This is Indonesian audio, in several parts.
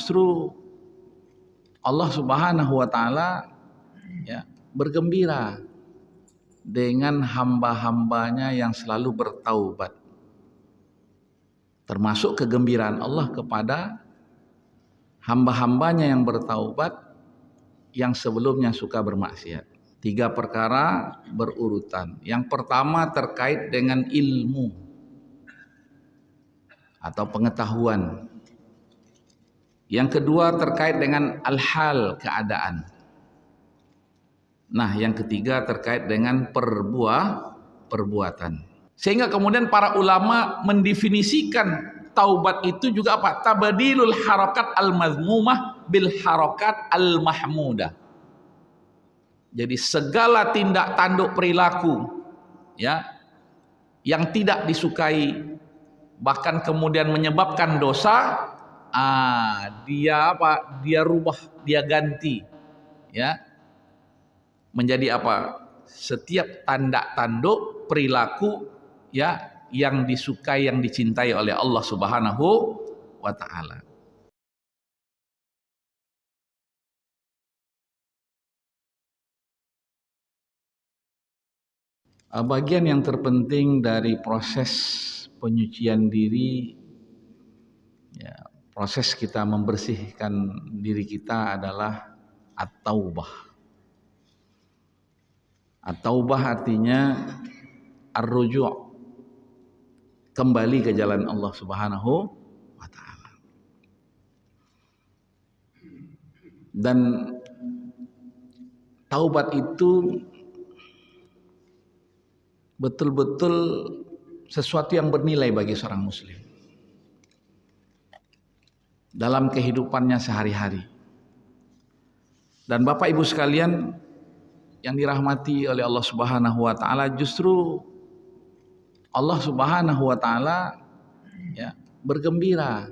justru Allah Subhanahu wa taala ya bergembira dengan hamba-hambanya yang selalu bertaubat. Termasuk kegembiraan Allah kepada hamba-hambanya yang bertaubat yang sebelumnya suka bermaksiat. 3 perkara berurutan. Yang pertama terkait dengan ilmu atau pengetahuan. Yang kedua terkait dengan al-hal, keadaan. Nah, yang ketiga terkait dengan perbuatan. Sehingga kemudian para ulama mendefinisikan taubat itu juga apa? Tabdilul harakat al-mazmumah bil harakat al-mahmudah. Jadi segala tindak tanduk perilaku ya yang tidak disukai bahkan kemudian menyebabkan dosa, dia apa? Dia rubah, dia ganti ya. Menjadi apa? Setiap tanda tanduk perilaku ya yang disukai, yang dicintai oleh Allah Subhanahu wa taala. Bagian yang terpenting dari proses penyucian diri ya, proses kita membersihkan diri kita adalah at-taubah. At-taubah artinya ar-ruju', kembali ke jalan Allah Subhanahu wa taala. Dan taubat itu betul-betul sesuatu yang bernilai bagi seorang muslim dalam kehidupannya sehari-hari. Dan Bapak Ibu sekalian yang dirahmati oleh Allah Subhanahu wa taala, justru Allah Subhanahu wa taala ya bergembira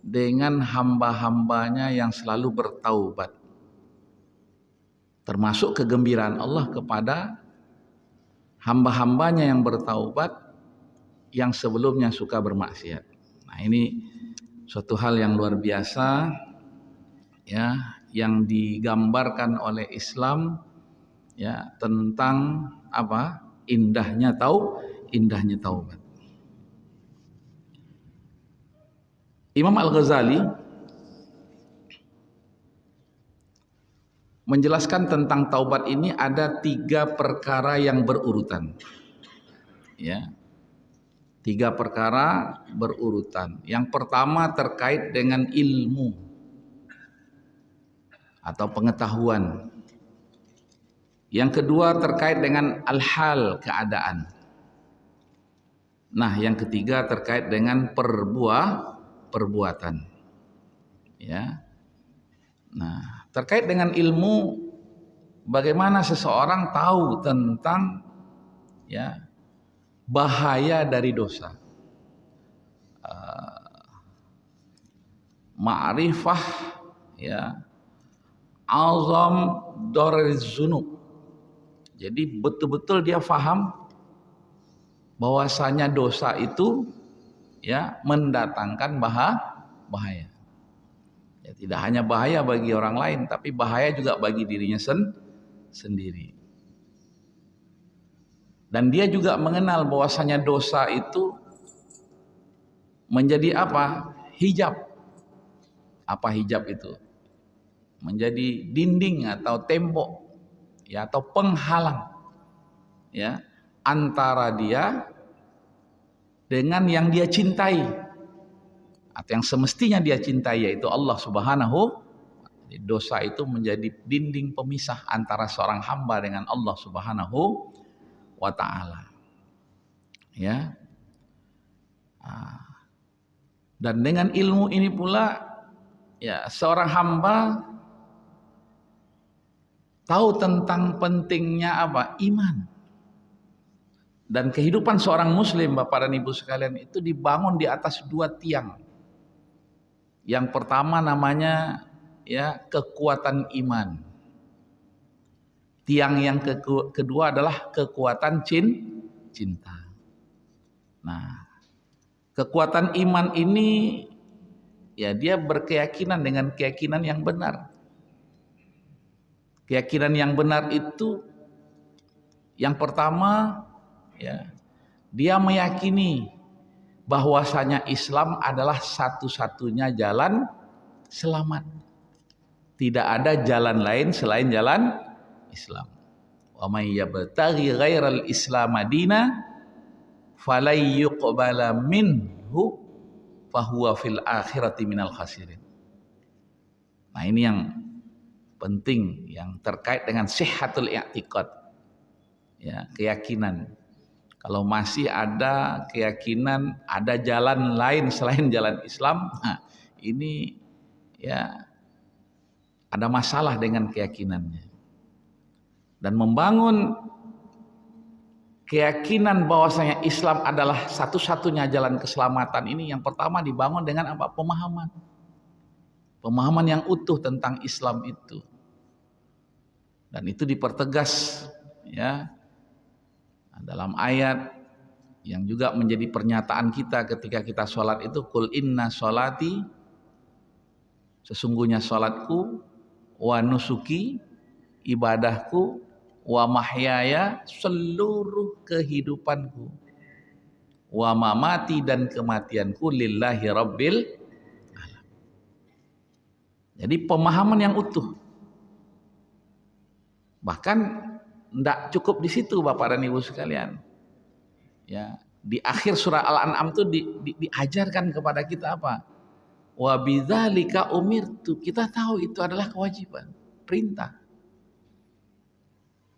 dengan hamba-hambanya yang selalu bertaubat. Termasuk kegembiraan Allah kepada hamba-hambanya yang bertaubat yang sebelumnya suka bermaksiat. Nah, ini suatu hal yang luar biasa ya, yang digambarkan oleh Islam ya tentang apa? Indahnya taubat. Imam Al-Ghazali menjelaskan tentang taubat ini ada 3 perkara yang berurutan. Ya. 3 perkara berurutan. Yang pertama terkait dengan ilmu atau pengetahuan. Yang kedua terkait dengan al-hal, keadaan. Nah, yang ketiga terkait dengan perbuatan. Ya. Nah, terkait dengan ilmu, bagaimana seseorang tahu tentang ya bahaya dari dosa. Ma'rifah ya azam darariz zunub. Jadi betul-betul dia faham bahwasanya dosa itu ya mendatangkan bahaya. Ya, tidak hanya bahaya bagi orang lain, tapi bahaya juga bagi dirinya sendiri. Dan dia juga mengenal bahwasanya dosa itu menjadi apa? Hijab. Apa hijab itu? Menjadi dinding atau tembok ya, atau penghalang ya antara dia dengan yang dia cintai atau yang semestinya dia cintai, yaitu Allah Subhanahu. Dosa itu menjadi dinding pemisah antara seorang hamba dengan Allah Subhanahu wa taala. Ya. Dan dengan ilmu ini pula ya seorang hamba tahu tentang pentingnya apa? Iman. Dan kehidupan seorang muslim, Bapak dan Ibu sekalian, itu dibangun di atas 2 tiang. Yang pertama namanya ya kekuatan iman. Tiang yang kedua adalah kekuatan cinta. Nah, kekuatan iman ini ya dia berkeyakinan dengan keyakinan yang benar. Keyakinan yang benar itu yang pertama, ya, dia meyakini bahwasanya Islam adalah satu-satunya jalan selamat. Tidak ada jalan lain selain jalan Islam. Wa may yabtaghi ghairal Islam madina falay yuqbala minhu fahuwa fil akhirati minal khasirin. Nah, ini yang penting yang terkait dengan sihhatul i'tiqad. Ya, keyakinan. Kalau masih ada keyakinan ada jalan lain selain jalan Islam, nah, ini ya ada masalah dengan keyakinannya. Dan membangun keyakinan bahwasanya Islam adalah satu-satunya jalan keselamatan ini yang pertama dibangun dengan apa? Pemahaman. Pemahaman yang utuh tentang Islam itu. Dan itu dipertegas ya dalam ayat yang juga menjadi pernyataan kita ketika kita sholat itu, qul inna sholati, sesungguhnya sholatku, wa nusuki, ibadahku, wa mahyaya, seluruh kehidupanku, wa mamati, dan kematianku, lillahi rabbil alam. Jadi pemahaman yang utuh. Bahkan tidak cukup di situ Bapak dan Ibu sekalian. Ya, di akhir surah Al-An'am itu diajarkan kepada kita apa? Wa bidzalika umirtu. Kita tahu itu adalah kewajiban, perintah.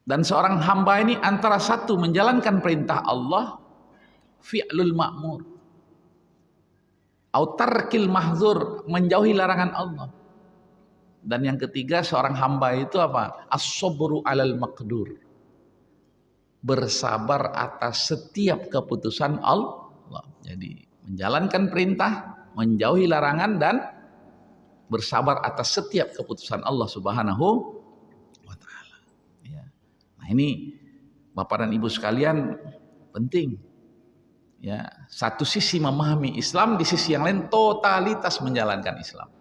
Dan seorang hamba ini antara satu menjalankan perintah Allah, fi'lul ma'mur, au tarkil mahzur, menjauhi larangan Allah. Dan yang ketiga seorang hamba itu apa? As-sabru 'alal maqdur, bersabar atas setiap keputusan Allah. Jadi menjalankan perintah, menjauhi larangan, dan bersabar atas setiap keputusan Allah Subhanahu wa ta'ala. Ya. Nah, ini Bapak dan Ibu sekalian penting. Ya, satu sisi memahami Islam, di sisi yang lain totalitas menjalankan Islam.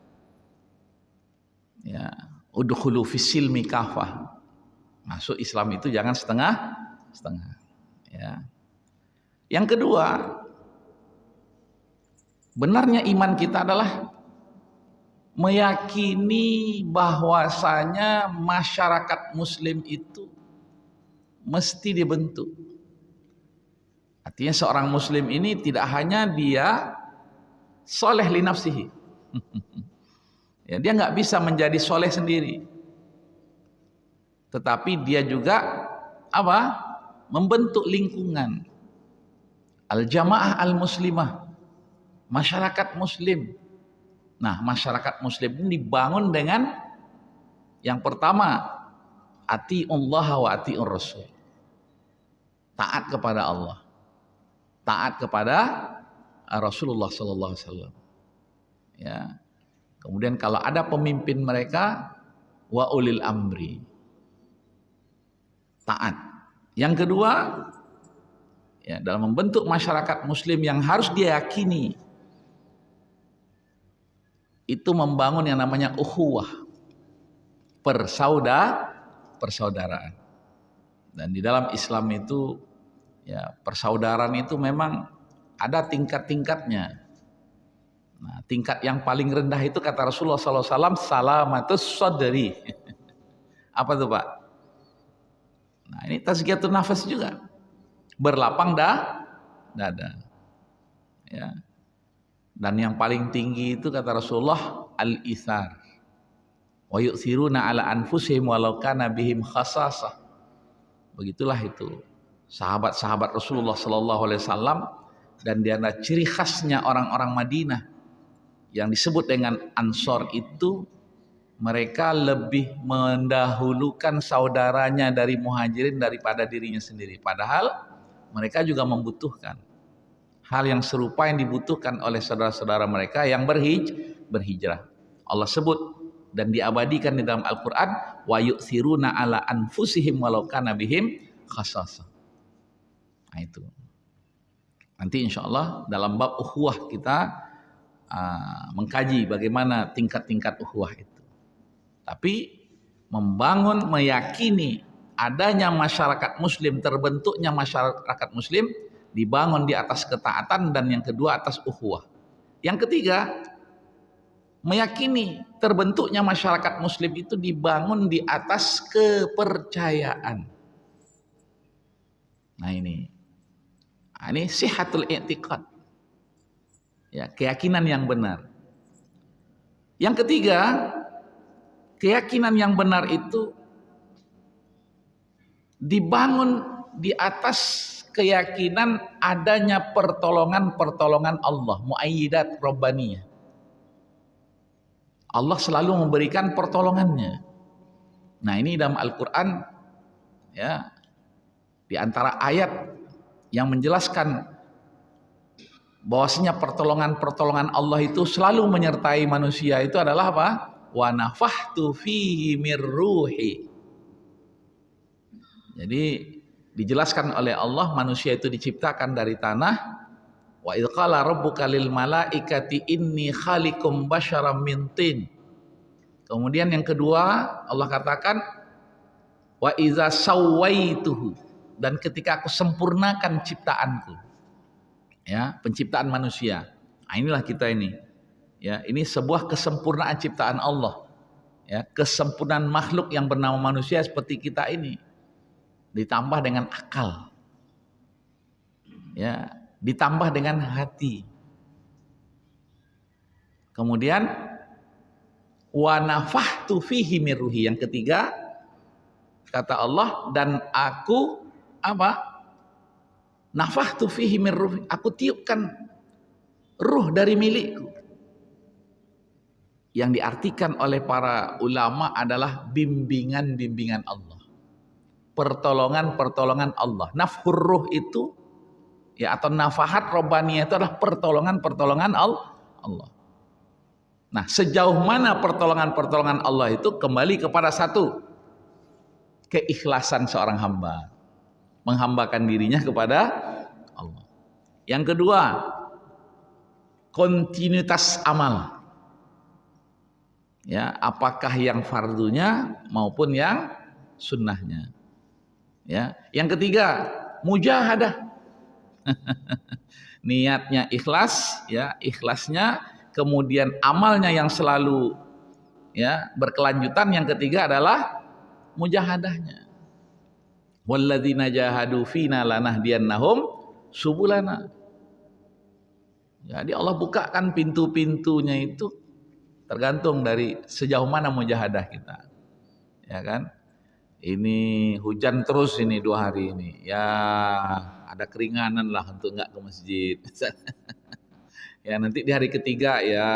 Ya, udkhulu fis-silmi kafah. Masuk Islam itu jangan setengah. Ya. Yang kedua, benarnya iman kita adalah meyakini bahwasanya masyarakat muslim itu mesti dibentuk. Artinya seorang muslim ini tidak hanya dia soleh li nafsihi. Ya, dia nggak bisa menjadi soleh sendiri. Tetapi dia juga apa? Membentuk lingkungan. Al-jamaah al-muslimah. Masyarakat muslim. Nah, masyarakat muslim ini dibangun dengan yang pertama, ati'ullah wa ati'ur rasul. Taat kepada Allah. Taat kepada Rasulullah sallallahu alaihi wasallam. Ya. Kemudian kalau ada pemimpin mereka, wa ulil amri. Taat. Yang kedua, ya, dalam membentuk masyarakat muslim yang harus diyakini, itu membangun yang namanya ukhuwah, persaudaraan. Dan di dalam Islam itu, ya, persaudaraan itu memang ada tingkat-tingkatnya. Nah, tingkat yang paling rendah itu kata Rasulullah SAW, salamatus sadri. Apa tuh Pak? Nah, ini tazkiyatun nafas juga. Berlapang dada. Ya. Dan yang paling tinggi itu kata Rasulullah, al-ithar. Wa yu'thiruna ala anfusihim walau kana bihim khasasah. Begitulah itu sahabat-sahabat Rasulullah SAW, dan di antara ciri khasnya orang-orang Madinah yang disebut dengan Ansor itu, mereka lebih mendahulukan saudaranya dari Muhajirin daripada dirinya sendiri. Padahal mereka juga membutuhkan hal yang serupa yang dibutuhkan oleh saudara-saudara mereka yang berhijrah. Allah sebut dan diabadikan di dalam Al-Quran, wa yu'thiruna ala anfusihim walau kana bihim khasasah. Nah, itu nanti insya Allah dalam bab ukhuwah kita mengkaji bagaimana tingkat-tingkat ukhuwah itu. Tapi membangun, meyakini adanya masyarakat muslim, terbentuknya masyarakat muslim dibangun di atas ketaatan, dan yang kedua atas ukhuwah. Yang ketiga, meyakini terbentuknya masyarakat muslim itu dibangun di atas kepercayaan. Nah ini sihatul i'tiqad. Ya, keyakinan yang benar. Yang ketiga, keyakinan yang benar itu dibangun di atas keyakinan adanya pertolongan Allah, muayyidat rabbaniyah. Allah selalu memberikan pertolongannya. Nah, ini dalam Al-Qur'an ya, di antara ayat yang menjelaskan bahwasanya pertolongan Allah itu selalu menyertai manusia itu adalah apa? Wa nafahtu fihi mir ruhi. Jadi dijelaskan oleh Allah manusia itu diciptakan dari tanah. Wa idz qala rabbuka lil malaikati inni khaliqum basyaram min tin. Kemudian yang kedua Allah katakan wa iza sawaituhu, dan ketika aku sempurnakan ciptaanku. Ya, penciptaan manusia. Nah, inilah kita ini. Ya, ini sebuah kesempurnaan ciptaan Allah. Ya, kesempurnaan makhluk yang bernama manusia seperti kita ini. Ditambah dengan akal. Ya, ditambah dengan hati. Kemudian wa nafahtu fihi mir ruhi. Yang ketiga kata Allah, dan aku apa? Nafahtu fihi mir ruhi. Aku tiupkan ruh dari milikku. Yang diartikan oleh para ulama adalah bimbingan-bimbingan Allah. Pertolongan-pertolongan Allah. Nafhur ruh itu ya, atau nafahat robbaniyah itu adalah pertolongan-pertolongan Allah. Nah, sejauh mana pertolongan-pertolongan Allah itu kembali kepada satu, keikhlasan seorang hamba, menghambakan dirinya kepada Allah. Yang kedua, kontinuitas amal. Ya, apakah yang fardunya maupun yang sunnahnya. Ya, yang ketiga, mujahadah. Niatnya ikhlas, ya, ikhlasnya, kemudian amalnya yang selalu ya berkelanjutan. Yang ketiga adalah mujahadahnya. Walladzina jahadu fina lanahdiyannahum subulana. Jadi Allah bukakan pintu-pintunya itu tergantung dari sejauh mana mujahadah kita. Ya kan? Ini hujan terus ini 2 hari ini. Ya, ada keringanan lah untuk enggak ke masjid. Ya, nanti di hari ketiga ya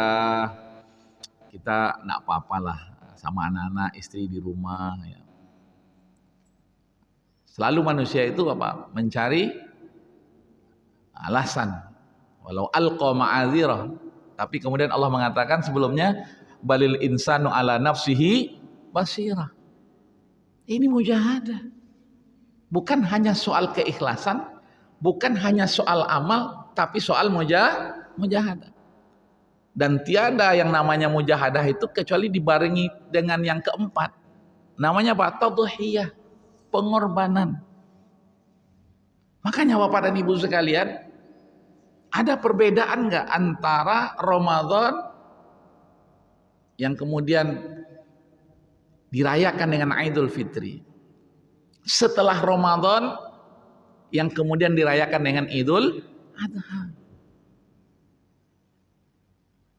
kita enggak apa-apalah sama anak-anak, istri di rumah ya. Selalu manusia itu apa? Mencari alasan. Walau alqa ma'adzirah. Tapi kemudian Allah mengatakan sebelumnya, balil insanu ala nafsihi basirah. Ini mujahadah. Bukan hanya soal keikhlasan, bukan hanya soal amal, tapi soal mujahadah. Dan tiada yang namanya mujahadah itu kecuali dibarengi dengan yang keempat. Namanya apa? Tadhiyah, pengorbanan. Makanya Bapak dan Ibu sekalian, ada perbedaan enggak antara Ramadan yang kemudian dirayakan dengan Idul Fitri, setelah Ramadan yang kemudian dirayakan dengan Idul Adha?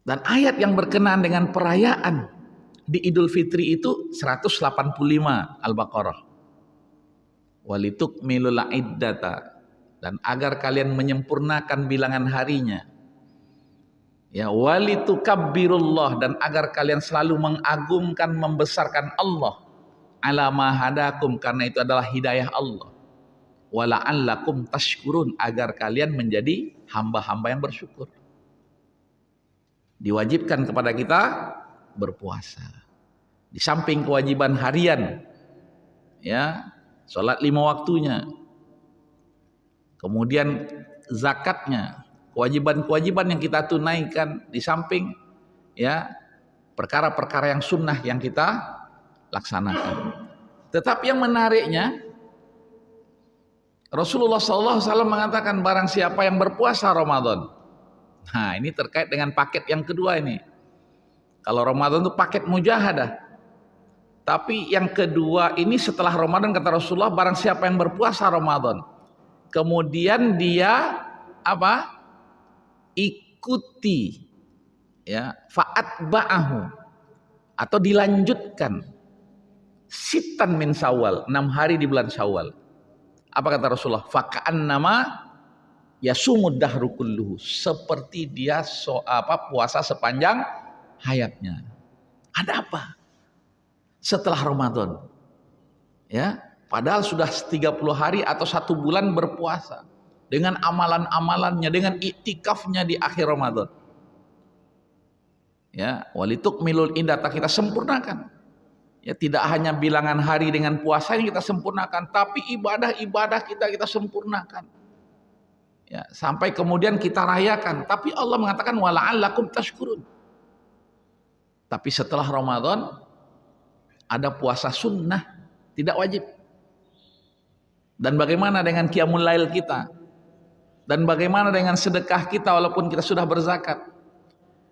Dan ayat yang berkenaan dengan perayaan di Idul Fitri itu 185 Al-Baqarah. Walitukmilul iddata, dan agar kalian menyempurnakan bilangan harinya. Ya, walitukabbirullah, dan agar kalian selalu mengagungkan, membesarkan Allah. Ala ma hadakum, karena itu adalah hidayah Allah. Wala'allakum tashkurun, agar kalian menjadi hamba-hamba yang bersyukur. Diwajibkan kepada kita berpuasa. Di samping kewajiban harian, ya, salat 5 waktunya, kemudian zakatnya, kewajiban-kewajiban yang kita tunaikan, di samping ya perkara-perkara yang sunnah yang kita laksanakan. Tetapi yang menariknya, Rasulullah SAW mengatakan barang siapa yang berpuasa Ramadan. Nah, ini terkait dengan paket yang kedua ini. Kalau Ramadan itu paket mujahadah. Tapi yang kedua ini setelah Ramadan, kata Rasulullah, barang siapa yang berpuasa Ramadan, kemudian dia apa? Ikuti ya, fa'atba'ahu, atau dilanjutkan sitan min Syawal, 6 hari di bulan Syawal. Apa kata Rasulullah? Faka'annama yasumud dahru kulluhu, seperti dia puasa sepanjang hayatnya. Ada apa? Setelah Ramadan, ya, padahal sudah 30 hari atau 1 bulan berpuasa dengan amalan-amalannya, dengan iktikafnya di akhir Ramadan. Ya, walitukmilul iddata, kita sempurnakan. Ya, tidak hanya bilangan hari dengan puasa yang kita sempurnakan, tapi ibadah-ibadah kita sempurnakan. Ya, sampai kemudian kita rayakan. Tapi Allah mengatakan wala'allakum tashkurun. Tapi setelah Ramadan ada puasa sunnah, tidak wajib. Dan bagaimana dengan qiyamul lail kita? Dan bagaimana dengan sedekah kita walaupun kita sudah berzakat?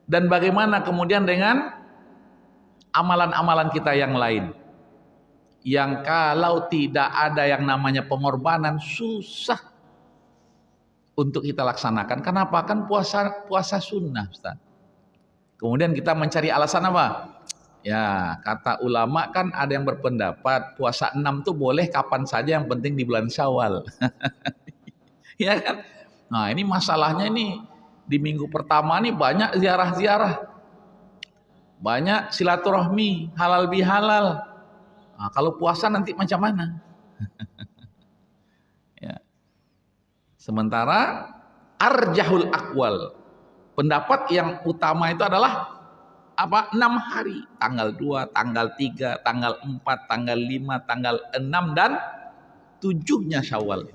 Dan bagaimana kemudian dengan amalan-amalan kita yang lain? Yang kalau tidak ada yang namanya pengorbanan, susah untuk kita laksanakan. Kenapa? Kan puasa sunnah, Ustaz. Kemudian kita mencari alasan apa? Ya, kata ulama kan ada yang berpendapat puasa 6 tuh boleh kapan saja, yang penting di bulan Syawal. Ya kan? Nah, ini masalahnya ini di minggu pertama nih banyak ziarah-ziarah. Banyak silaturahmi, halal bihalal. Nah, kalau puasa nanti macam mana? Ya. Sementara arjahul aqwal, pendapat yang utama itu adalah apa? 6 hari, tanggal 2, tanggal 3, tanggal 4, tanggal 5, tanggal 6 dan 7-nya Syawal.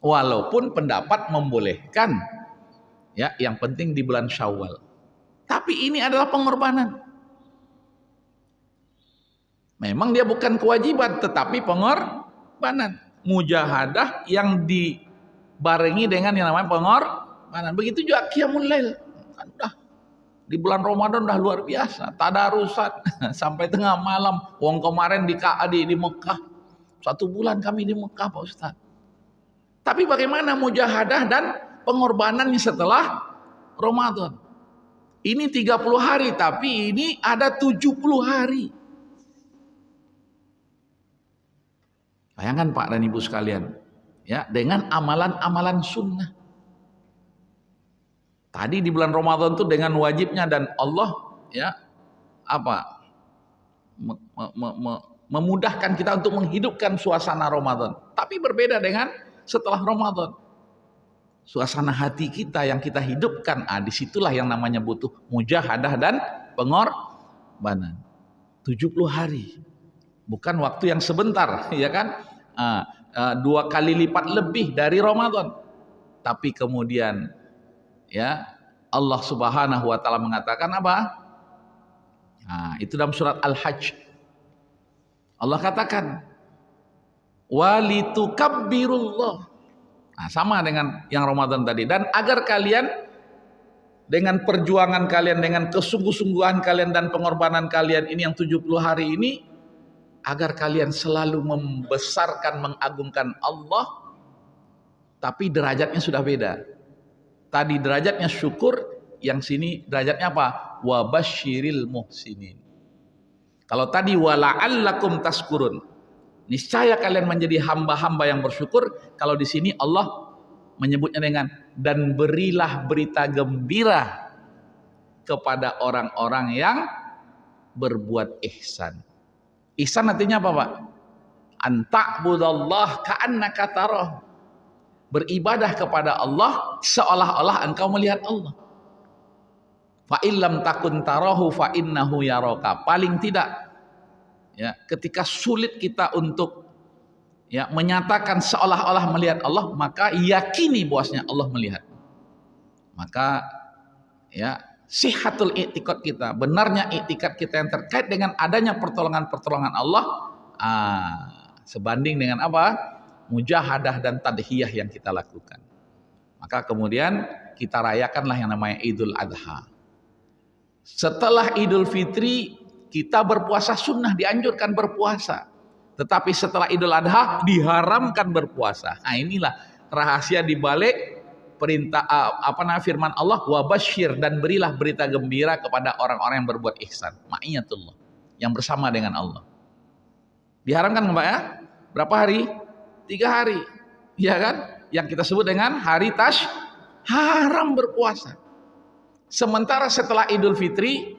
Walaupun pendapat membolehkan ya, yang penting di bulan Syawal. Tapi ini adalah pengorbanan. Memang dia bukan kewajiban, tetapi pengorbanan. Mujahadah yang dibarengi dengan yang namanya pengorbanan. Begitu juga qiyamul lail. Kan udah di bulan Ramadan udah luar biasa, tadarusan sampai tengah malam. Wong kemarin di Mekah 1 bulan kami di Mekah, Pak Ustaz. Tapi bagaimana mujahadah dan pengorbanannya setelah Ramadan? Ini 30 hari, tapi ini ada 70 hari. Bayangkan Pak dan Ibu sekalian, ya, dengan amalan-amalan sunnah. Tadi di bulan Ramadan itu dengan wajibnya, dan Allah ya apa memudahkan kita untuk menghidupkan suasana Ramadan. Tapi berbeda dengan setelah Ramadan. Suasana hati kita yang kita hidupkan, disitulah yang namanya butuh mujahadah dan pengorbanan. 70 hari, bukan waktu yang sebentar, ya kan? 2 kali lipat lebih dari Ramadan. Tapi kemudian ya, Allah Subhanahu wa taala mengatakan apa? Nah, itu dalam surat Al-Hajj. Allah katakan walitukabbirullah. Nah, sama dengan yang Ramadan tadi, dan agar kalian dengan perjuangan kalian, dengan kesungguh-sungguhan kalian dan pengorbanan kalian ini yang 70 hari ini, agar kalian selalu membesarkan, mengagungkan Allah. Tapi derajatnya sudah beda. Tadi derajatnya syukur, yang sini derajatnya apa? Wabasyiril muhsinin. Kalau tadi wala'allakum taskurun, niscaya kalian menjadi hamba-hamba yang bersyukur. Kalau di sini Allah menyebutnya dengan dan berilah berita gembira kepada orang-orang yang berbuat ihsan. Ihsan artinya apa, Pak? Anta'budallah ka'annaka tarah. Beribadah kepada Allah seolah-olah engkau melihat Allah. Fa illam takun tarahu fa innahu yaraka. Paling tidak ya, ketika sulit kita untuk ya menyatakan seolah-olah melihat Allah, maka yakini bahwasanya Allah melihat. Maka ya, sihatul i'tikad kita, benarnya i'tikad kita yang terkait dengan adanya pertolongan Allah, sebanding dengan apa? Mujahadah dan tadhiyah yang kita lakukan. Maka kemudian kita rayakanlah yang namanya Idul Adha. Setelah Idul Fitri kita berpuasa sunnah, dianjurkan berpuasa. Tetapi setelah Idul Adha diharamkan berpuasa. Nah, inilah rahasia di balik perintah firman Allah, wabasyir, dan berilah berita gembira kepada orang-orang yang berbuat ihsan, ma'iyatullah, yang bersama dengan Allah. Diharamkan Pak ya? Berapa hari? 3 hari. Ya kan? Yang kita sebut dengan hari haram berpuasa. Sementara setelah Idul Fitri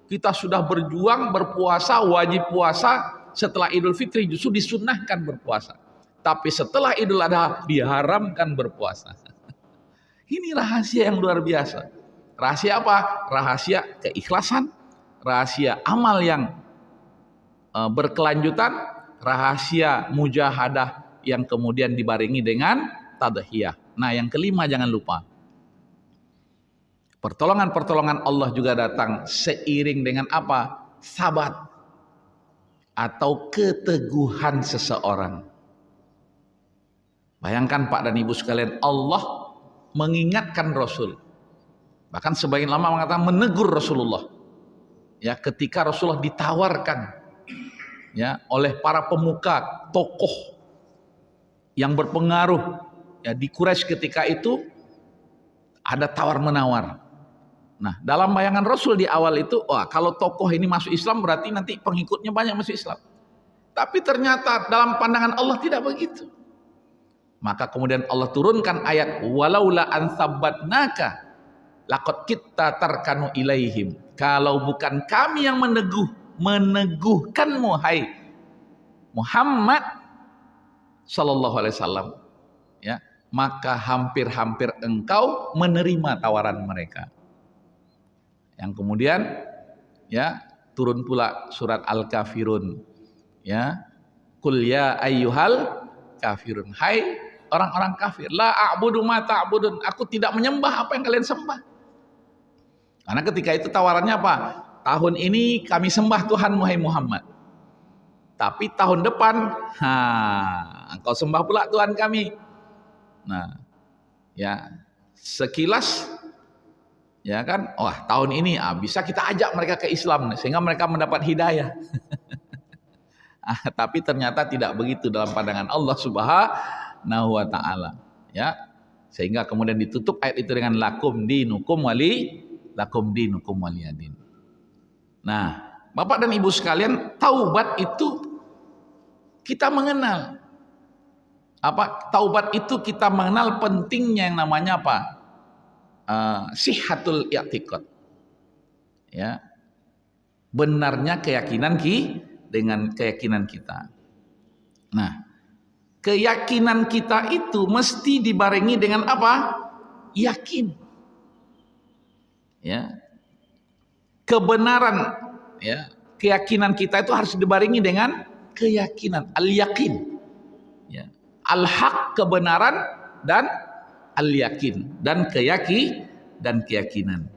kita sudah berjuang berpuasa, wajib puasa. Setelah Idul Fitri justru disunnahkan berpuasa. Tapi setelah Idul Adha diharamkan berpuasa. Ini rahasia yang luar biasa. Rahasia apa? Rahasia keikhlasan, rahasia amal yang berkelanjutan, rahasia mujahadah yang kemudian dibarengi dengan tadhiyah. Nah, yang kelima jangan lupa. Pertolongan-pertolongan Allah juga datang seiring dengan apa? Sabat atau keteguhan seseorang. Bayangkan Pak dan Ibu sekalian, Allah mengingatkan Rasul. Bahkan sebagian ulama mengatakan menegur Rasulullah. Ya, ketika Rasulullah ditawarkan ya oleh para pemuka, tokoh yang berpengaruh ya di Quraisy ketika itu, ada tawar-menawar. Nah, dalam bayangan Rasul di awal itu, wah, kalau tokoh ini masuk Islam berarti nanti pengikutnya banyak masuk Islam. Tapi ternyata dalam pandangan Allah tidak begitu. Maka kemudian Allah turunkan ayat walaula an sabbatnaka laqad kitta tarkanu ilaihim. Kalau bukan kami yang meneguhkanmu hai Muhammad sallallahu alaihi wasallam, ya, maka hampir-hampir engkau menerima tawaran mereka. Yang kemudian ya turun pula surat Al-Kafirun, ya, qul ya ayyuhal kafirun, hai orang-orang kafir, la a'budu ma ta'budun, aku tidak menyembah apa yang kalian sembah. Karena ketika itu tawarannya apa? Tahun ini kami sembah Tuhanmu hai Muhammad, tapi tahun depan engkau sembah pula Tuhan kami. Nah, ya sekilas ya kan, wah tahun ini bisa kita ajak mereka ke Islam sehingga mereka mendapat hidayah. Tapi ternyata tidak begitu dalam pandangan Allah Subhanahu wa taala, ya. Sehingga kemudian ditutup ayat itu dengan lakum dinukum waliyadin. Nah, Bapak dan Ibu sekalian, taubat itu kita mengenal apa? Taubat itu kita mengenal pentingnya yang namanya apa? Sihatul i'tikad, ya, benarnya keyakinan dengan keyakinan kita. Nah, keyakinan kita itu mesti dibarengi dengan apa? Yakin, ya, kebenaran, ya, keyakinan kita itu harus dibarengi dengan keyakinan, al-yakin, ya, al-haq kebenaran dan al-yakin dan keyakinan.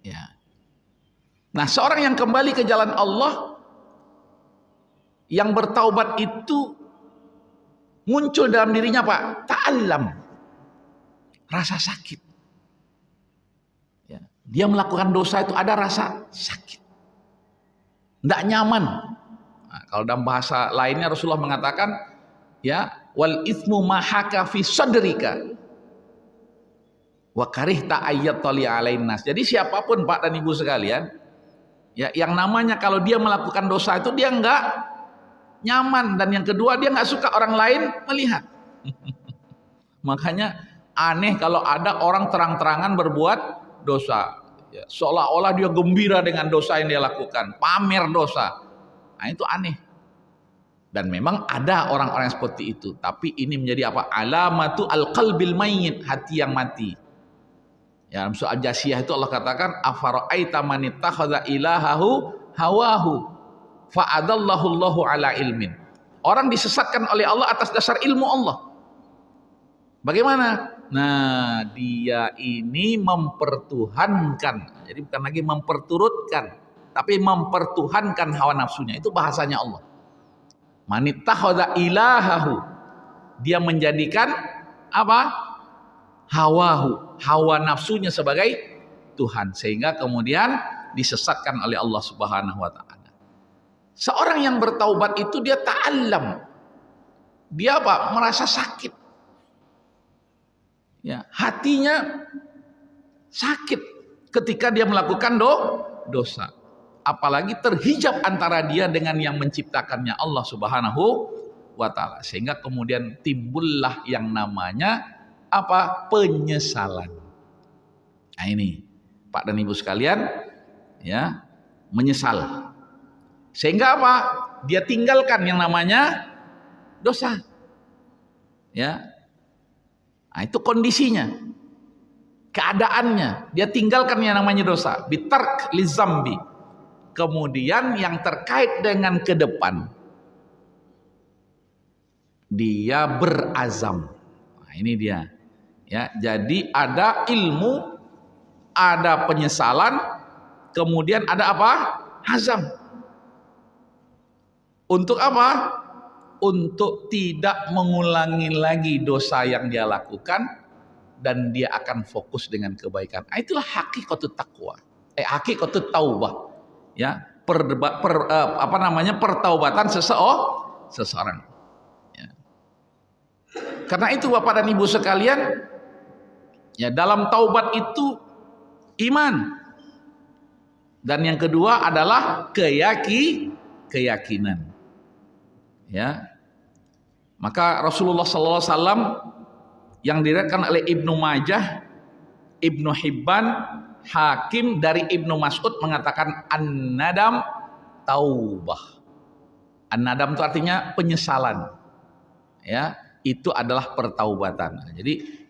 Ya. Nah, seorang yang kembali ke jalan Allah, yang bertaubat itu muncul dalam dirinya Pak, ta'allam, rasa sakit. Ya. Dia melakukan dosa itu ada rasa sakit, tidak nyaman. Nah, kalau dalam bahasa lainnya Rasulullah mengatakan, ya, wal itsmu mahaka fi sadrika wa karihta ayyatali alain nas. Jadi siapapun Pak dan Ibu sekalian, ya, yang namanya kalau dia melakukan dosa itu dia enggak nyaman, dan yang kedua dia enggak suka orang lain melihat. Makanya aneh kalau ada orang terang-terangan berbuat dosa, ya, seolah-olah dia gembira dengan dosa yang dia lakukan, pamer dosa. Nah, itu aneh. Dan memang ada orang-orang seperti itu, tapi ini menjadi apa? Alamatu al-qalbil mayyit, hati yang mati. Ya, dalam surah Al-Jasiyah itu Allah katakan, afara'aita man ittakhadha ilahahu hawahu fa'adallahu Allahu ala ilmin. Orang disesatkan oleh Allah atas dasar ilmu Allah. Bagaimana? Nah, dia ini mempertuhankan. Jadi bukan lagi memperturutkan, tapi mempertuhankan hawa nafsunya. Itu bahasanya Allah. Manittakhadha ilahahu. Dia menjadikan apa? Hawa nafsunya sebagai Tuhan, sehingga kemudian disesatkan oleh Allah Subhanahu wa taala. Seorang yang bertaubat itu dia ta'allam. Dia apa? Merasa sakit. Ya, hatinya sakit ketika dia melakukan dosa. Apalagi terhijab antara dia dengan yang menciptakannya, Allah Subhanahu wa taala. Sehingga kemudian timbullah yang namanya apa? Penyesalan. Nah ini, Pak dan Ibu sekalian, ya, menyesal. Sehingga apa? Dia tinggalkan yang namanya dosa. Ya. Nah, itu kondisinya. Keadaannya, dia tinggalkan yang namanya dosa, bitark lizambi. Kemudian yang terkait dengan ke depan, dia berazam. Nah, ini dia. Ya, jadi ada ilmu, ada penyesalan, kemudian ada apa? Azam. Untuk apa? Untuk tidak mengulangi lagi dosa yang dia lakukan, dan dia akan fokus dengan kebaikan. Itulah hakikatut taqwa. Hakikatut taubah. Ya, pertaubatan seseorang. Ya. Karena itu Bapak dan Ibu sekalian, ya, dalam taubat itu iman. Dan yang kedua adalah keyakinan. Ya. Maka Rasulullah SAW yang diriwayatkan oleh Ibnu Majah, Ibnu Hibban, Hakim dari Ibnu Mas'ud mengatakan an-nadam taubah. An-nadam itu artinya penyesalan. Ya, itu adalah pertaubatan. Jadi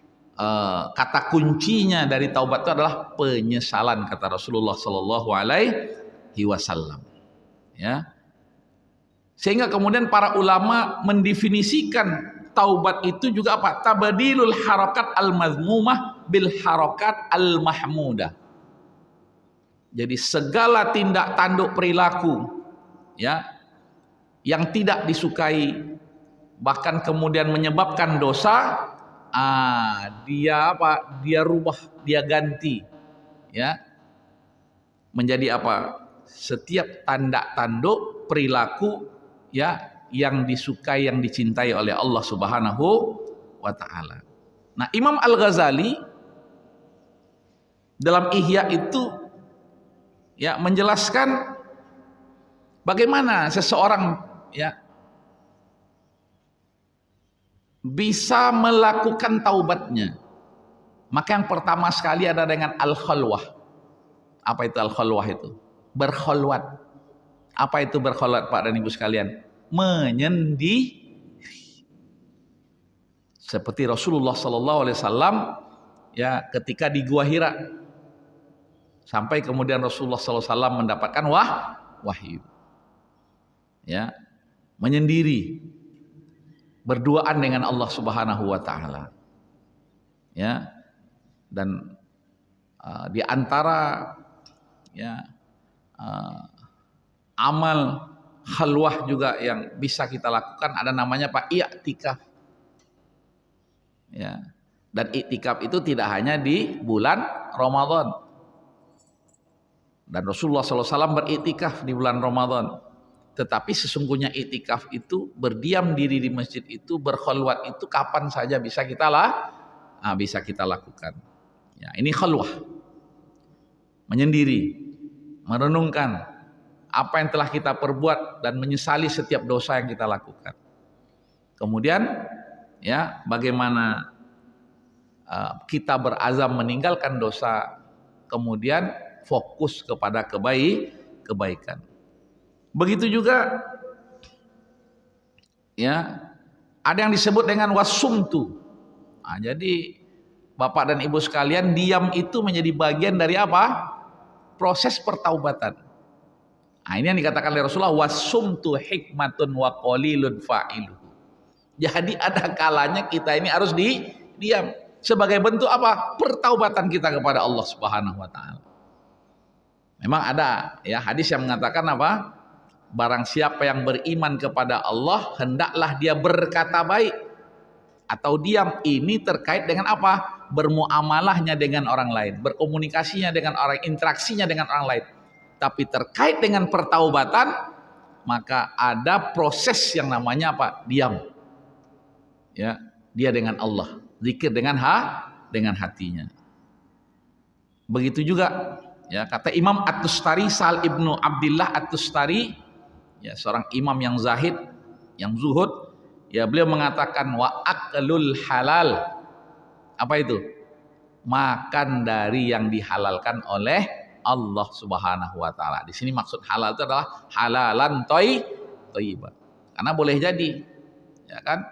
kata kuncinya dari taubat itu adalah penyesalan, kata Rasulullah sallallahu alaihi wasallam. Ya. Sehingga kemudian para ulama mendefinisikan taubat itu juga apa? Tabadilul harakat al-mazmumah bil harakat al-mahmudah. Jadi segala tindak tanduk perilaku, ya, yang tidak disukai, bahkan kemudian menyebabkan dosa, dia apa? Dia rubah, dia ganti, ya, menjadi apa? Setiap tanda tanduk perilaku, ya, yang disukai, yang dicintai oleh Allah Subhanahu wa taala. Nah, Imam Al-Ghazali dalam Ihya itu, ya, menjelaskan bagaimana seseorang, ya, bisa melakukan taubatnya. Maka yang pertama sekali ada dengan al-khalwah. Apa itu al-khalwah itu? Berkholwat. Apa itu berkholwat, Pak dan Ibu sekalian? Menyendiri. Seperti Rasulullah sallallahu alaihi wasallam, ya, ketika di Gua Hira, sampai kemudian Rasulullah sallallahu alaihi wasallam mendapatkan wahyu. Ya, menyendiri, berduaan dengan Allah Subhanahu wa taala. Ya. Dan di antara, ya, amal khalwah juga yang bisa kita lakukan ada namanya Pak i'tikaf. Ya. Dan i'tikaf itu tidak hanya di bulan Ramadan. Dan Rasulullah SAW beriktikaf di bulan Ramadan. Tetapi sesungguhnya i'tikaf itu, berdiam diri di masjid itu, berkhalwat itu kapan saja bisa kita lakukan. Ya, ini khalwah. Menyendiri, merenungkan apa yang telah kita perbuat dan menyesali setiap dosa yang kita lakukan. Kemudian, ya, bagaimana kita berazam meninggalkan dosa, kemudian fokus kepada kebaikan. Begitu juga, ya, ada yang disebut dengan wasumtu. Nah, jadi Bapak dan Ibu sekalian, diam itu menjadi bagian dari apa? Proses pertaubatan. Nah, ini yang dikatakan oleh Rasulullah, wasumtu hikmatun wa qalilun fa'iluhu. Jadi ada kalanya kita ini harus diam. sebagai bentuk apa? Pertaubatan kita kepada Allah Subhanahu wa taala. Memang ada ya hadis yang mengatakan apa? Barang siapa yang beriman kepada Allah, hendaklah dia berkata baik atau diam. Ini terkait dengan apa? Bermuamalahnya dengan orang lain, berkomunikasinya dengan orang, interaksinya dengan orang lain. Tapi terkait dengan pertaubatan, maka ada proses yang namanya apa? Diam. Ya, dia dengan Allah, zikir dengan hatinya. Begitu juga ya, kata Imam At-Tustari, Sal ibnu Abdillah At-Tustari, ya seorang imam yang zahid, yang zuhud, ya beliau mengatakan wa aklul halal. Apa itu? Makan dari yang dihalalkan oleh Allah Subhanahu wa taala. Di sini maksud halal itu adalah halalan thayyibah. Karena boleh jadi ya kan,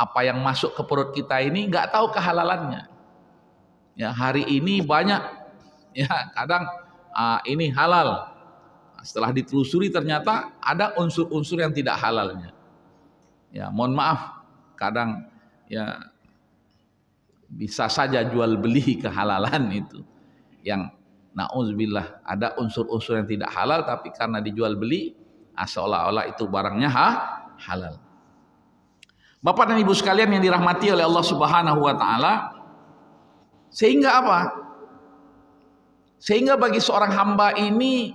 apa yang masuk ke perut kita ini nggak tahu kehalalannya. Ya, hari ini banyak ya kadang ini halal. Setelah ditelusuri ternyata ada unsur-unsur yang tidak halalnya. Ya, mohon maaf, kadang ya bisa saja jual beli kehalalan itu yang na'udzubillah ada unsur-unsur yang tidak halal, tapi karena dijual beli seolah-olah itu barangnya halal. Bapak dan Ibu sekalian yang dirahmati oleh Allah Subhanahu wa taala, sehingga apa? Sehingga bagi seorang hamba ini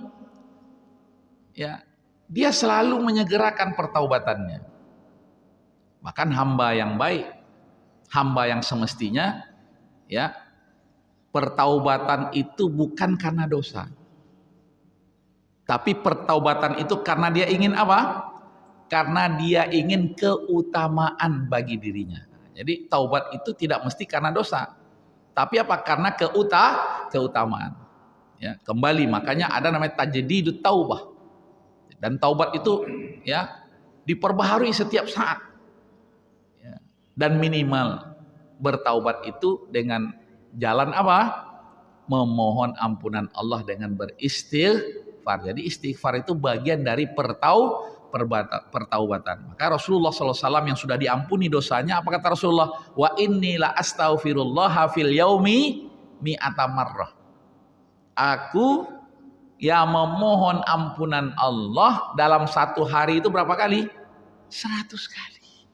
ya, dia selalu menyegerakan pertaubatannya. Bahkan hamba yang baik, hamba yang semestinya ya, pertaubatan itu bukan karena dosa. Tapi pertaubatan itu karena dia ingin apa? Karena dia ingin keutamaan bagi dirinya. Jadi taubat itu tidak mesti karena dosa. Tapi apa? Karena keutamaan. Ya, kembali makanya ada namanya tajdidut taubah. Dan taubat itu ya diperbaharui setiap saat. Ya, dan minimal bertaubat itu dengan jalan apa? Memohon ampunan Allah dengan beristighfar. Jadi istighfar itu bagian dari pertaubatan. Maka Rasulullah SAW yang sudah diampuni dosanya, apa kata Rasulullah? Wa inni la astaghfirullah fil yaumi mi'ata marrah. Aku yang memohon ampunan Allah dalam satu hari itu berapa kali? 100 kali.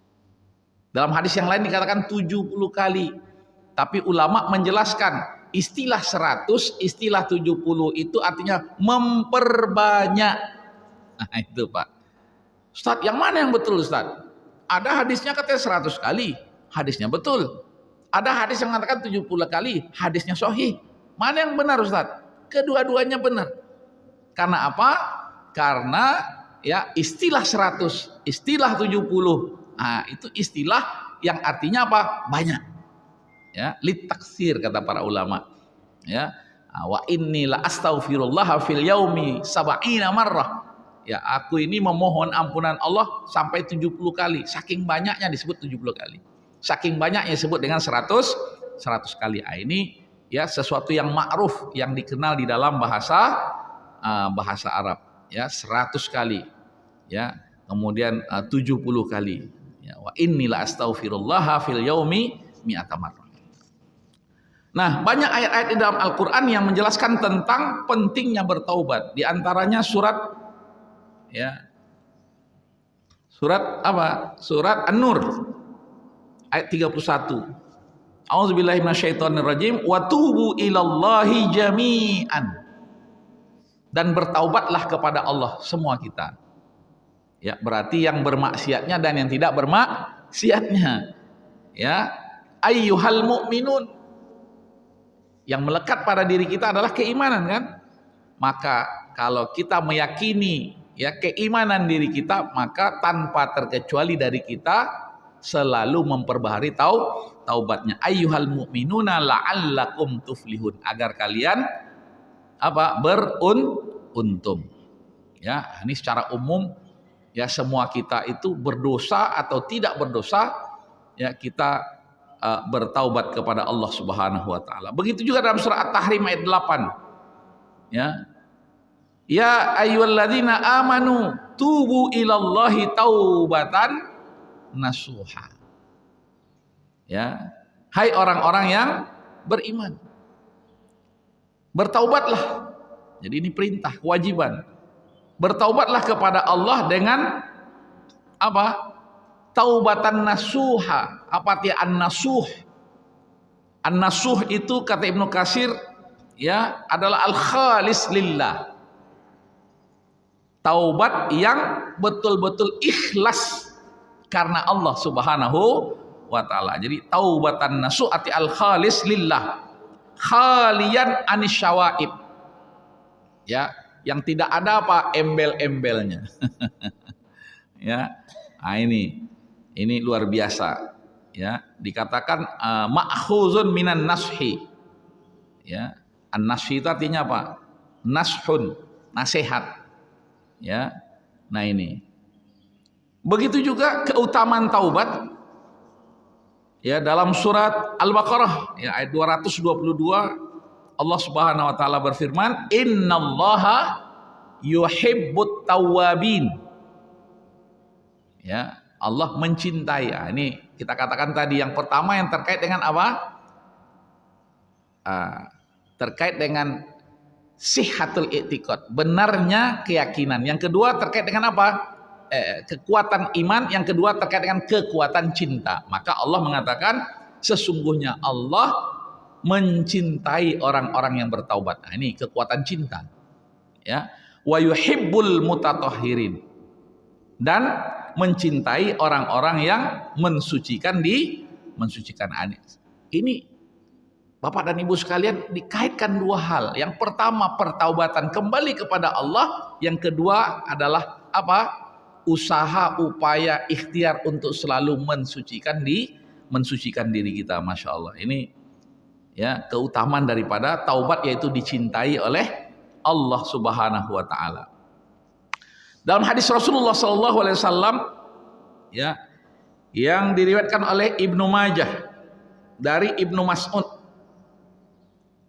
Dalam hadis yang lain dikatakan 70 kali. Tapi ulama menjelaskan istilah 100, istilah 70 itu artinya memperbanyak. Nah itu Pak. Ustaz, yang mana yang betul Ustaz? Ada hadisnya katanya 100 kali, hadisnya betul. Ada hadis yang mengatakan 70 kali, hadisnya sahih. Mana yang benar Ustaz? Kedua-duanya benar. Karena apa? Karena ya istilah 100, istilah 70. Nah, itu istilah yang artinya apa? Banyak. Ya, litaksir kata para ulama. Ya, wa inni la astaghfirullah fil yaumi sab'ina marrah. Ya, aku ini memohon ampunan Allah sampai 70 kali. Saking banyaknya disebut 70 kali. Saking banyaknya disebut dengan 100 kali. Nah, ini ya sesuatu yang ma'ruf, yang dikenal di dalam bahasa Arab. Ya, 100 kali. Ya, kemudian 70 kali. Ya, wa inni la astaghfirullah fil yaumi mi'ata marrah. Nah, banyak ayat-ayat di dalam Al-Quran yang menjelaskan tentang pentingnya bertaubat. Di antaranya surat apa? Surat An-Nur ayat 31. A'udzubillahi minasyaitonirrajim wa tubu ilallahi jami'an. Dan bertaubatlah kepada Allah semua kita. Ya, berarti yang bermaksiatnya dan yang tidak bermaksiatnya. Ya, ayyuhal mu'minun. Yang melekat pada diri kita adalah keimanan kan? Maka kalau kita meyakini ya keimanan diri kita, maka tanpa terkecuali dari kita selalu memperbaharui taubatnya. Ayyuhal mu'minuna la'allakum tuflihun, agar kalian apa? Beruntung. Ya, ini secara umum ya semua kita itu berdosa atau tidak berdosa, ya kita bertaubat kepada Allah Subhanahu wa taala. Begitu juga dalam surah At-Tahrim ayat 8. Ya. Ya ayyuhalladzina amanu tubu ilallahi taubatan nasuha. Ya. Hai orang-orang yang beriman, bertaubatlah. Jadi ini perintah, kewajiban. Bertaubatlah kepada Allah dengan apa? Taubatan nasuha. Apa arti an-nasuh? An-nasuh itu kata Ibnu Katsir ya adalah al-khalis lillah. Taubat yang betul-betul ikhlas karena Allah Subhanahu wa taala. Jadi taubatan nasuh arti al-khalis lillah. Khalian anisyawaib. Ya, yang tidak ada apa embel-embelnya. Ya. Nah, ini luar biasa. Ya, dikatakan ma'khuzun minan nashi. Ya, an-nashi itu artinya apa? Nashun, nasihat. Ya. Nah, ini. Begitu juga keutamaan taubat. Ya, dalam surat Al-Baqarah ya ayat 222 Allah Subhanahu wa taala berfirman, "Innallaha yuhibbut tawwabin." Ya, Allah mencintai. Nah, ini kita katakan tadi yang pertama yang terkait dengan apa? Terkait dengan sihhatul i'tiqad, benarnya keyakinan. Yang kedua terkait dengan apa? Kekuatan iman. Yang kedua terkait dengan kekuatan cinta. Maka Allah mengatakan sesungguhnya Allah mencintai orang-orang yang bertaubat. Nah, ini kekuatan cinta. Ya, wa yuhibbul mutatahhirin, dan mencintai orang-orang yang mensucikan ini Bapak dan Ibu sekalian dikaitkan dua hal. Yang pertama pertaubatan kembali kepada Allah, yang kedua adalah apa? Usaha, upaya, ikhtiar untuk selalu mensucikan diri kita. Masya Allah. Ini ya keutamaan daripada taubat, yaitu dicintai oleh Allah Subhanahu wa taala. Dalam hadis Rasulullah SAW ya yang diriwayatkan oleh Ibnu Majah dari Ibnu Mas'ud,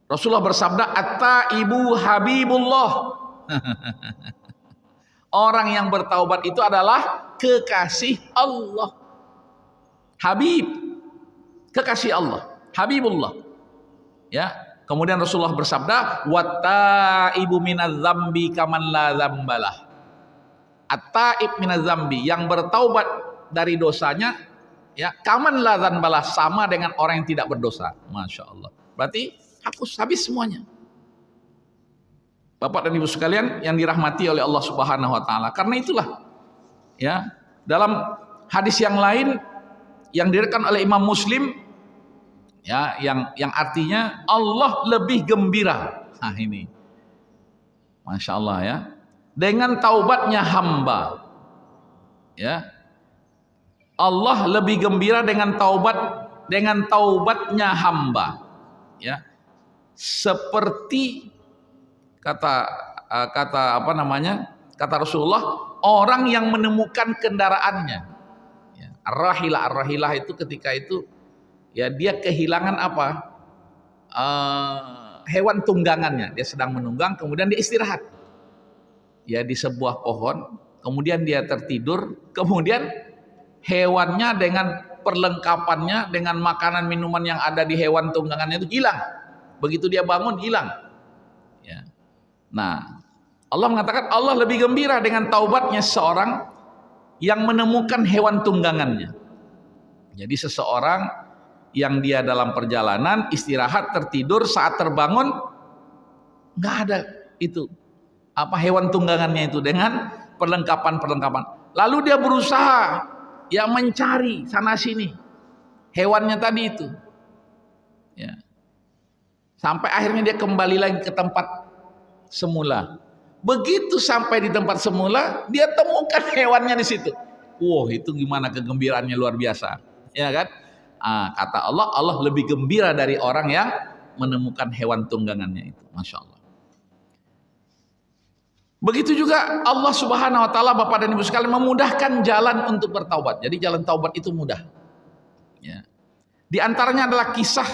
Rasulullah bersabda, "At-taibu habibullah." Orang yang bertaubat itu adalah kekasih Allah. Habib, kekasih Allah, habibullah. Ya, kemudian Rasulullah bersabda, "Wat-taibu minadz-dzambi kaman la dzambalah." At-taib minadz-dzambi, yang bertaubat dari dosanya ya kaman la dzambalah, sama dengan orang yang tidak berdosa. Masya Allah. Berarti hapus habis semuanya. Bapak dan Ibu sekalian yang dirahmati oleh Allah Subhanahu wa taala. Karena itulah ya, dalam hadis yang lain yang diriwayatkan oleh Imam Muslim ya, yang artinya Allah lebih gembira. Nah, ini Masya Allah ya, dengan taubatnya hamba. Ya. Allah lebih gembira dengan taubatnya hamba. Ya. Seperti kata Rasulullah, orang yang menemukan kendaraannya. Ya, ar-rahilah itu ketika itu ya dia kehilangan apa? Hewan tunggangannya. Dia sedang menunggang, kemudian dia istirahat. Ya di sebuah pohon, kemudian dia tertidur, kemudian hewannya dengan perlengkapannya, dengan makanan minuman yang ada di hewan tunggangannya itu hilang. Begitu dia bangun hilang. Ya. Nah, Allah mengatakan Allah lebih gembira dengan taubatnya seorang yang menemukan hewan tunggangannya. Jadi seseorang yang dia dalam perjalanan istirahat, tertidur, saat terbangun nggak ada itu apa hewan tunggangannya itu dengan perlengkapan. Lalu dia berusaha ya mencari sana sini hewannya tadi itu. Ya. Sampai akhirnya dia kembali lagi ke tempat semula. Begitu sampai di tempat semula, dia temukan hewannya di situ. Wow, itu gimana kegembiraannya, luar biasa. Ya kan? Kata Allah, Allah lebih gembira dari orang yang menemukan hewan tunggangannya itu. Masya Allah. Begitu juga Allah Subhanahu wa taala, Bapak dan Ibu sekalian, memudahkan jalan untuk bertaubat. Jadi jalan taubat itu mudah. Ya. Di antaranya adalah kisah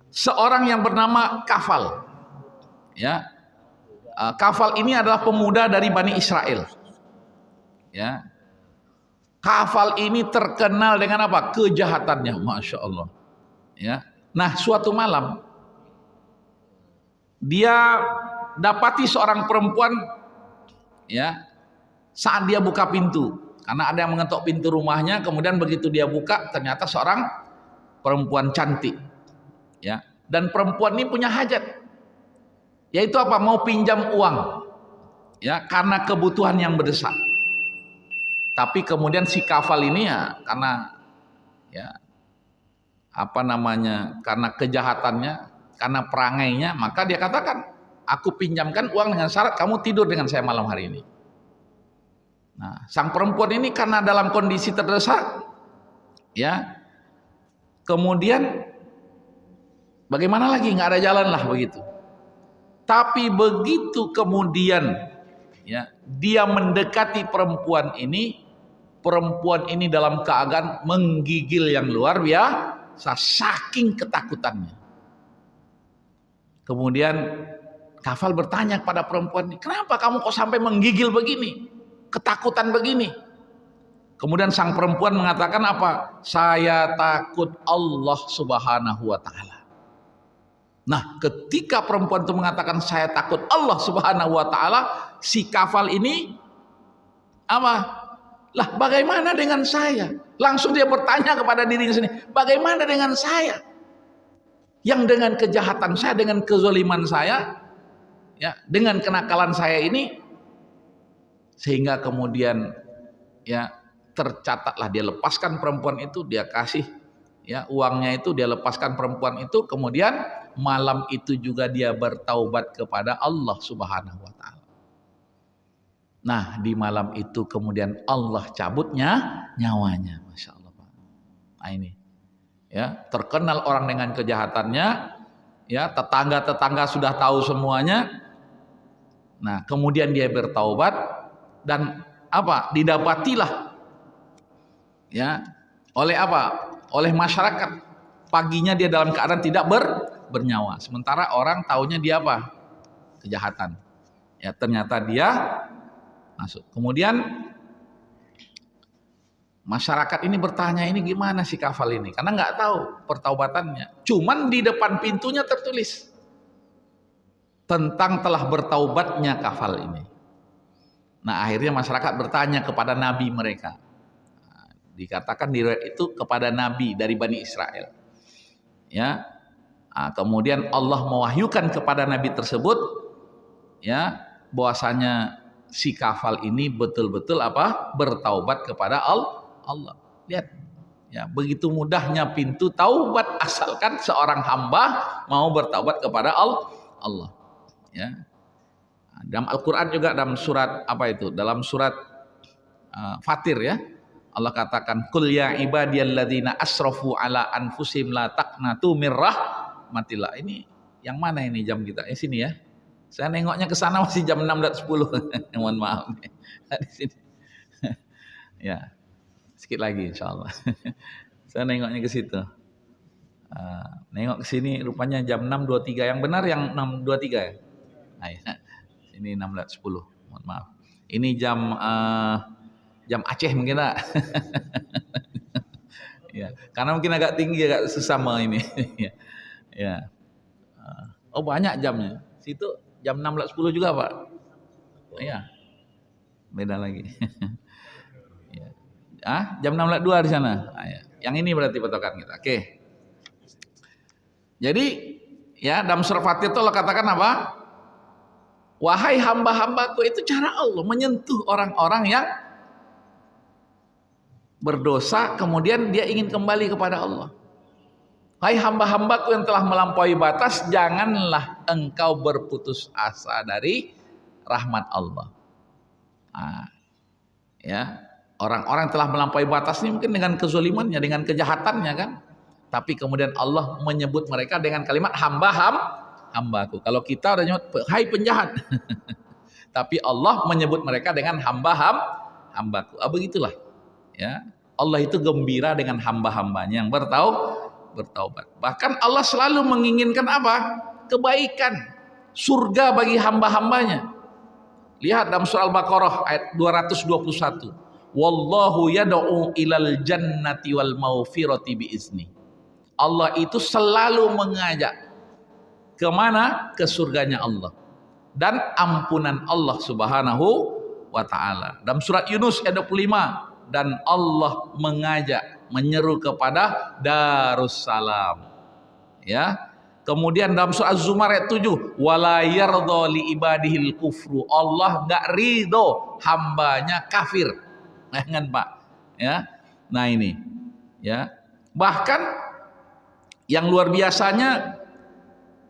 seorang yang bernama Kafal. Ya, Kafal ini adalah pemuda dari Bani Israel. Ya, Kafal ini terkenal dengan apa? Kejahatannya, masya Allah. Ya. Nah, suatu malam dia dapati seorang perempuan, ya, saat dia buka pintu, karena ada yang mengetok pintu rumahnya, kemudian begitu dia buka ternyata seorang perempuan cantik, ya, dan perempuan ini punya hajat, yaitu apa? Mau pinjam uang, ya, karena kebutuhan yang mendesak. Tapi kemudian si kafal ini ya karena ya apa namanya, karena kejahatannya, karena perangainya, maka dia katakan, aku pinjamkan uang dengan syarat kamu tidur dengan saya malam hari ini. Nah, sang perempuan ini karena dalam kondisi terdesak, ya, kemudian bagaimana lagi, nggak ada jalan lah begitu. Tapi begitu kemudian, ya, dia mendekati perempuan ini dalam keadaan menggigil yang luar biasa, saking ketakutannya. Kemudian kafal bertanya kepada perempuan ini, kenapa kamu kok sampai menggigil begini, ketakutan begini? Kemudian sang perempuan mengatakan apa? Saya takut Allah Subhanahu wa Ta'ala. Nah, ketika perempuan itu mengatakan saya takut Allah Subhanahu wa Ta'ala, si kafal ini apa? Lah, bagaimana dengan saya? Langsung dia bertanya kepada dirinya sendiri, bagaimana dengan saya? Yang dengan kejahatan saya, dengan kezaliman saya, ya, dengan kenakalan saya ini, sehingga kemudian ya tercatatlah dia lepaskan perempuan itu, dia kasih ya uangnya itu, dia lepaskan perempuan itu, kemudian malam itu juga dia bertaubat kepada Allah Subhanahu wa Ta'ala. Nah, di malam itu kemudian Allah cabutnya nyawanya, masya Allah. Nah, ini ya, terkenal orang dengan kejahatannya, ya, tetangga-tetangga sudah tahu semuanya. Nah, kemudian dia bertaubat dan apa? Didapatilah ya oleh apa? Oleh masyarakat. Paginya dia dalam keadaan tidak bernyawa. Sementara orang taunya dia apa? Kejahatan. Ya, ternyata dia masuk. Kemudian masyarakat ini bertanya, ini gimana si kafal ini? Karena nggak tahu pertaubatannya. Cuman di depan pintunya tertulis tentang telah bertaubatnya kafal ini. Nah, akhirnya masyarakat bertanya kepada nabi mereka. Nah, dikatakan di riwayat itu kepada nabi dari Bani Israel. Ya. Nah, kemudian Allah mewahyukan kepada nabi tersebut, ya, bahwasanya si kafal ini betul-betul apa? Bertaubat kepada Allah. Lihat, ya, begitu mudahnya pintu taubat asalkan seorang hamba mau bertaubat kepada Allah. Ya. Dalam Al-Qur'an juga dalam surat apa itu? Dalam surat Fatir, ya. Allah katakan, "Qul ya ibadiyalladzina asrafu ala anfusihim la taqnatu mir rahmatillah." Ini yang mana ini jam kita? Sini ya. Saya nengoknya ke sana masih jam 6.10. Mohon maaf. Di sini. Ya. Sedikit lagi insyaallah. Saya nengoknya ke situ. Nengok ke sini rupanya jam 6.23. Yang benar yang 6.23 ya? Nah, ya. Ini 16.10. Mohon maaf. Ini jam Aceh mungkin tak? Ya, karena mungkin agak tinggi, agak susah ini. Ya. Oh, banyak jamnya. Situ jam 16.10 juga, Pak. Ya. Beda lagi. Ya. Jam 16.02 di sana. Nah, ya. Yang ini berarti patokan kita. Oke. Jadi, ya, dalam surah Fatir itu Allah katakan apa? Wahai hamba-hambaku, itu cara Allah menyentuh orang-orang yang berdosa, kemudian dia ingin kembali kepada Allah. Hai hamba-hambaku yang telah melampaui batas, janganlah engkau berputus asa dari rahmat Allah. Nah, ya, orang-orang yang telah melampaui batas ini mungkin dengan kezalimannya, dengan kejahatannya kan. Tapi kemudian Allah menyebut mereka dengan kalimat hambaku. Kalau kita udah nyebut hai penjahat. Tapi Allah menyebut mereka dengan hambaku. Begitulah. Ya, Allah itu gembira dengan hamba-hambanya yang bertaubat. Bahkan Allah selalu menginginkan apa? Kebaikan, surga bagi hamba-hambanya. Lihat dalam surah Al-Baqarah ayat 221. Wallahu yad'u ilal jannati wal maghfirati biizni. Allah itu selalu mengajak kemana? Ke surganya Allah dan ampunan Allah Subhanahu wa taala. Dalam surat Yunus ayat 25, dan Allah mengajak, menyeru kepada Darussalam. Ya. Kemudian dalam surah Az-Zumar ayat 7, wala yardha li ibadihil kufru. Allah enggak ridho hambanya kafir. Jangan Pak. Ya. Nah ini. Ya. Bahkan yang luar biasanya,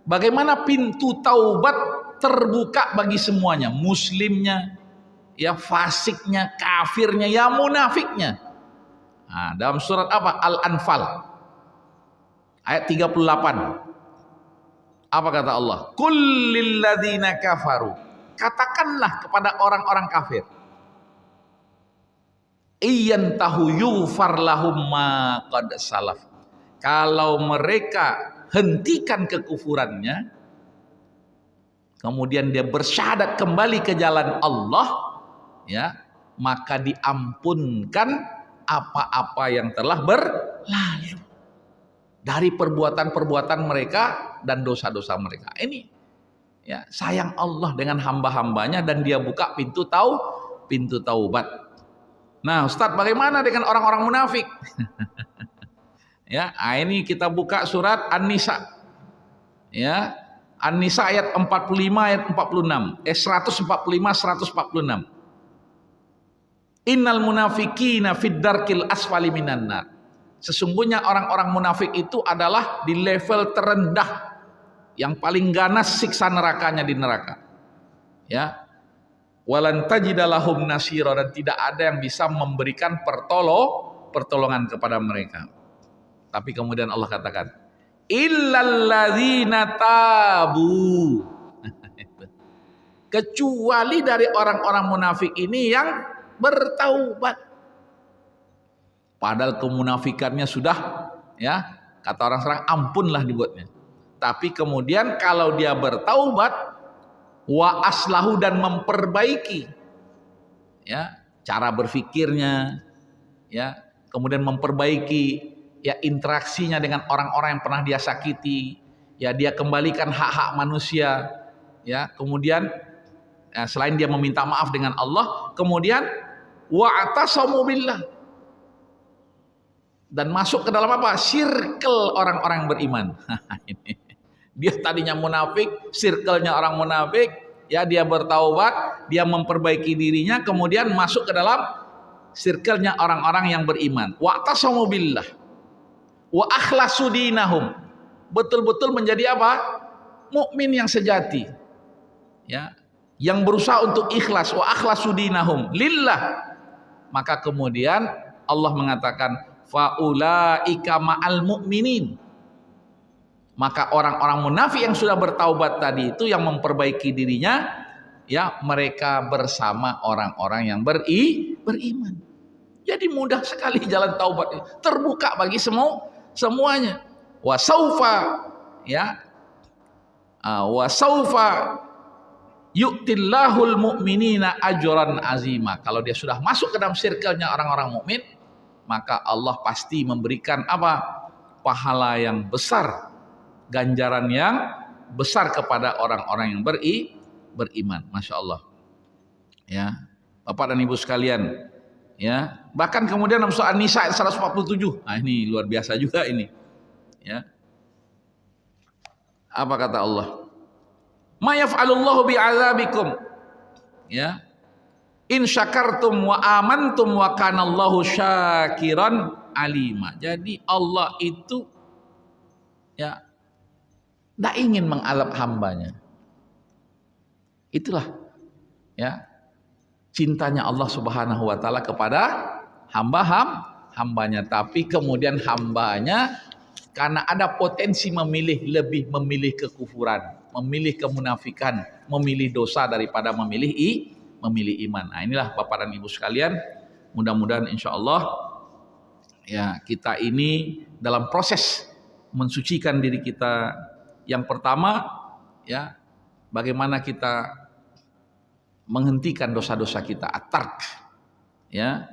bagaimana pintu taubat terbuka bagi semuanya, muslimnya, ya fasiknya, kafirnya, ya munafiknya. Nah, dalam surat apa? Al-Anfal ayat 38. Apa kata Allah? Qul lil ladzina kafaru. Katakanlah kepada orang-orang kafir. Iyantahu yughfar lahum ma qad salaf. Kalau mereka hentikan kekufurannya, kemudian dia bersyahadat kembali ke jalan Allah, ya, maka diampunkan apa-apa yang telah berlalu dari perbuatan-perbuatan mereka dan dosa-dosa mereka. Ini ya, sayang Allah dengan hamba-hambanya, dan dia buka pintu taubat. Nah, Ustadz, bagaimana dengan orang-orang munafik? Ya, ini kita buka surat An-Nisa. Ya, An-Nisa ayat 45 ayat 46. 145 146. Innal munafiqina fid darkil asfali minan nar. Sesungguhnya orang-orang munafik itu adalah di level terendah, yang paling ganas siksa nerakanya di neraka. Ya. Walan tajidalahum nasira, dan tidak ada yang bisa memberikan pertolongan kepada mereka. Tapi kemudian Allah katakan, illalladzina tabu. Kecuali dari orang-orang munafik ini yang bertaubat. Padahal kemunafikannya sudah, ya, kata orang sekarang, ampunlah dibuatnya. Tapi kemudian kalau dia bertaubat, wa aslahu, dan memperbaiki, ya, cara berfikirnya, ya, kemudian memperbaiki, ya, interaksinya dengan orang-orang yang pernah dia sakiti, ya, dia kembalikan hak-hak manusia, ya, kemudian ya, selain dia meminta maaf dengan Allah, kemudian wa'tasamu billah, dan masuk ke dalam apa? Circle orang-orang beriman. Dia tadinya munafik, circle-nya orang munafik, ya, dia bertaubat, dia memperbaiki dirinya, kemudian masuk ke dalam circle-nya orang-orang yang beriman. Wa'tasamu billah wa akhlasu dinahum. Betul-betul menjadi apa? Mukmin yang sejati. Ya, yang berusaha untuk ikhlas, wa akhlasu dinahum lillah. Maka kemudian Allah mengatakan faulaika ma'al mu'minin. Maka orang-orang munafik yang sudah bertaubat tadi itu, yang memperbaiki dirinya, ya, mereka bersama orang-orang yang beriman. Jadi mudah sekali jalan taubat ini, terbuka bagi semuanya. Wasaufa, ya, wasaufa yu'tillahul mu'minina ajran azima. Kalau dia sudah masuk ke dalam circle-nya orang-orang mukmin, maka Allah pasti memberikan apa? Pahala yang besar, ganjaran yang besar kepada orang-orang yang beriman. Masya Allah. Ya, Bapak dan Ibu sekalian, ya, bahkan kemudian dalam surah An-Nisa 147. Nah, ini luar biasa juga ini. Ya. Apa kata Allah? Ma yaf'alullahu bi'adzabikum. Ya. In syakartum wa amantum wa kanallahu syakiran alima. Jadi Allah itu, ya, tidak ingin mengadab hambanya. Itulah, ya, cintanya Allah Subhanahu wa taala kepada hambanya. Tapi kemudian hambanya, karena ada potensi lebih memilih kekufuran, memilih kemunafikan, memilih dosa daripada memilih iman. Nah, inilah Bapak dan Ibu sekalian, mudah-mudahan insya Allah, ya, kita ini dalam proses mensucikan diri kita. Yang pertama, ya, bagaimana kita menghentikan dosa-dosa kita, at-tark, ya.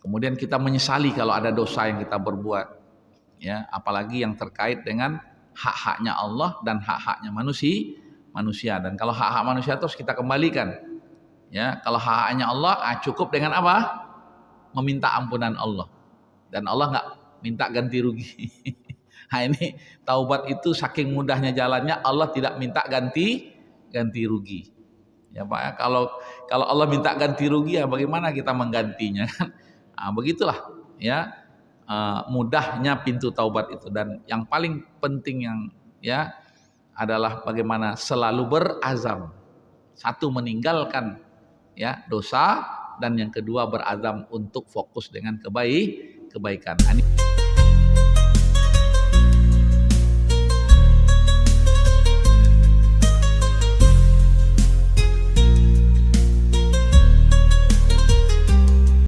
Kemudian kita menyesali kalau ada dosa yang kita berbuat, ya, apalagi yang terkait dengan hak-haknya Allah dan hak-haknya manusia. Dan kalau hak-hak manusia terus kita kembalikan, ya. Kalau hak-haknya Allah, cukup dengan apa? Meminta ampunan Allah, dan Allah nggak minta ganti rugi. Nah, ini taubat itu saking mudahnya jalannya, Allah tidak minta ganti rugi. Ya Pak, ya, kalau Allah minta ganti rugi, ya bagaimana kita menggantinya kan? Nah, begitulah ya, mudahnya pintu taubat itu. Dan yang paling penting yang ya adalah bagaimana selalu berazam. Satu, meninggalkan ya dosa, dan yang kedua berazam untuk fokus dengan kebaikan.